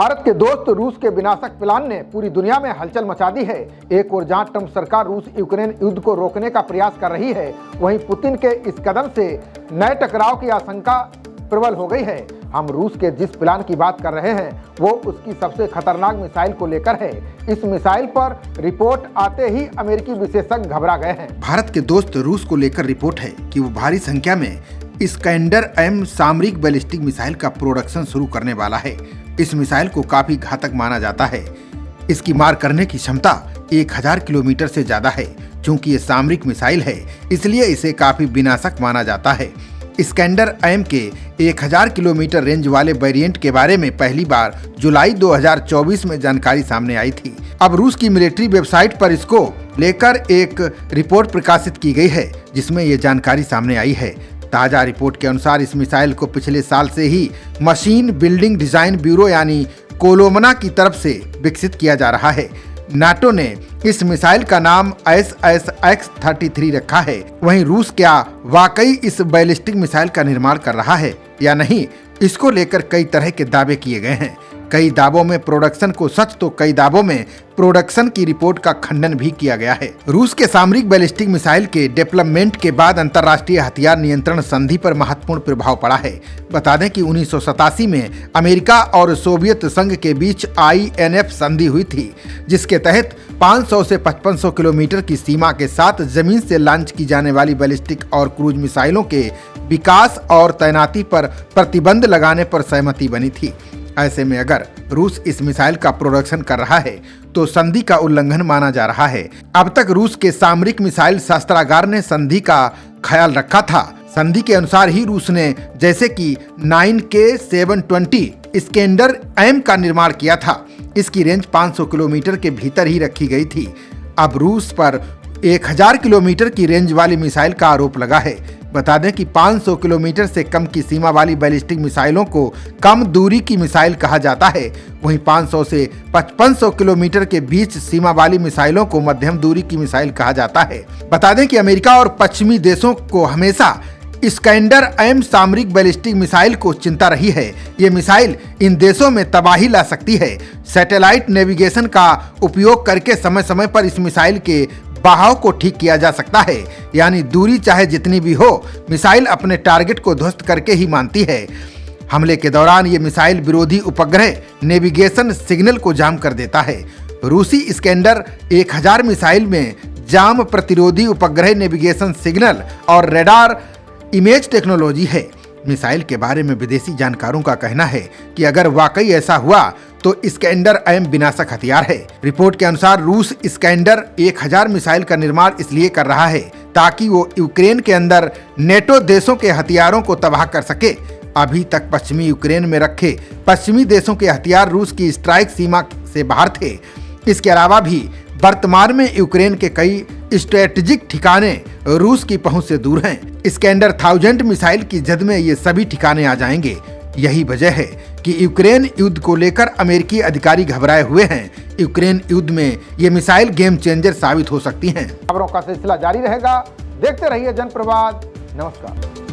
भारत के दोस्त रूस के विनाशक प्लान ने पूरी दुनिया में हलचल मचा दी है। एक ओर जहां ट्रंप सरकार रूस यूक्रेन युद्ध को रोकने का प्रयास कर रही है, वहीं पुतिन के इस कदम से नए टकराव की आशंका प्रबल हो गई है। हम रूस के जिस प्लान की बात कर रहे हैं वो उसकी सबसे खतरनाक मिसाइल को लेकर है। इस मिसाइल पर रिपोर्ट आते ही अमेरिकी विशेषज्ञ घबरा गए हैं। भारत के दोस्त रूस को लेकर रिपोर्ट है कि वो भारी संख्या में इस्कैंडर M सामरिक बैलिस्टिक मिसाइल का प्रोडक्शन शुरू करने वाला है। इस मिसाइल को काफी घातक माना जाता है। इसकी मार करने की क्षमता 1000 किलोमीटर से ज्यादा है। चूंकि ये सामरिक मिसाइल है, इसलिए इसे काफी विनाशक माना जाता है। इस्कैंडर M के 1000 किलोमीटर रेंज वाले वेरिएंट के बारे में पहली बार जुलाई 2024 में जानकारी सामने आई थी। अब रूस की मिलिट्री वेबसाइट पर इसको लेकर एक रिपोर्ट प्रकाशित की गई है, जिसमें ये जानकारी सामने आई है। ताजा रिपोर्ट के अनुसार इस मिसाइल को पिछले साल से ही मशीन बिल्डिंग डिजाइन ब्यूरो यानी कोलोमना की तरफ से विकसित किया जा रहा है। नाटो ने इस मिसाइल का नाम SSX-33 रखा है। वहीं रूस क्या वाकई इस बैलिस्टिक मिसाइल का निर्माण कर रहा है या नहीं, इसको लेकर कई तरह के दावे किए गए हैं। कई दावों में प्रोडक्शन को सच तो कई दावों में प्रोडक्शन की रिपोर्ट का खंडन भी किया गया है। रूस के सामरिक बैलिस्टिक मिसाइल के डेवलपमेंट के बाद अंतर्राष्ट्रीय हथियार नियंत्रण संधि पर महत्वपूर्ण प्रभाव पड़ा है। बता दें कि 1987 में अमेरिका और सोवियत संघ के बीच INF संधि हुई थी, जिसके तहत 500 से 5500 किलोमीटर की सीमा के साथ जमीन से लॉन्च की जाने वाली बैलिस्टिक और क्रूज मिसाइलों के विकास और तैनाती पर प्रतिबंध लगाने पर सहमति बनी थी। ऐसे में अगर रूस इस मिसाइल का प्रोडक्शन कर रहा है तो संधि का उल्लंघन माना जा रहा है। अब तक रूस के सामरिक मिसाइल शस्त्रागार ने संधि का ख्याल रखा था। संधि के अनुसार ही रूस ने जैसे कि 9K720 इस्कैंडर M का निर्माण किया था। इसकी रेंज 500 किलोमीटर के भीतर ही रखी गई थी। अब रूस पर 1000 किलोमीटर की रेंज वाली मिसाइल का आरोप लगा है। बता दें कि 500 किलोमीटर से कम की सीमा वाली बैलिस्टिक मिसाइलों को कम दूरी की मिसाइल कहा जाता है। वहीं 500 से 5500 किलोमीटर के बीच सीमा वाली मिसाइलों को मध्यम दूरी की मिसाइल कहा जाता है। बता दें कि अमेरिका और पश्चिमी देशों को हमेशा इस्कैंडर M सामरिक बैलिस्टिक मिसाइल को चिंता रही है। ये मिसाइल इन देशों में तबाही ला सकती है। सैटेलाइट नेविगेशन का उपयोग करके समय समय पर इस मिसाइल के बहाव को ठीक किया जा सकता है, यानी दूरी चाहे जितनी भी हो, मिसाइल अपने टारगेट को ध्वस्त करके ही मानती है। हमले के दौरान ये मिसाइल विरोधी उपग्रह नेविगेशन सिग्नल को जाम कर देता है। रूसी इस्कैंडर 1000 मिसाइल में जाम प्रतिरोधी उपग्रह नेविगेशन सिग्नल और रेडार इमेज टेक्नोलॉजी है। मिसाइल के बारे में विदेशी जानकारों का कहना है कि अगर वाकई ऐसा हुआ तो इस्कैंडर M विनाशक हथियार है। रिपोर्ट के अनुसार रूस इस्कैंडर 1000 मिसाइल का निर्माण इसलिए कर रहा है ताकि वो यूक्रेन के अंदर नेटो देशों के हथियारों को तबाह कर सके। अभी तक पश्चिमी यूक्रेन में रखे पश्चिमी देशों के हथियार रूस की स्ट्राइक सीमा से बाहर थे। इसके अलावा भी वर्तमान में यूक्रेन के कई स्ट्रेटेजिक ठिकाने रूस की पहुंच से दूर हैं। इस्कैंडर 1000 मिसाइल की जद में ये सभी ठिकाने आ जाएंगे। यही वजह है कि यूक्रेन युद्ध को लेकर अमेरिकी अधिकारी घबराए हुए हैं। यूक्रेन युद्ध में ये मिसाइल गेम चेंजर साबित हो सकती हैं। खबरों का सिलसिला जारी रहेगा। देखते रहिए जनप्रवाद। नमस्कार।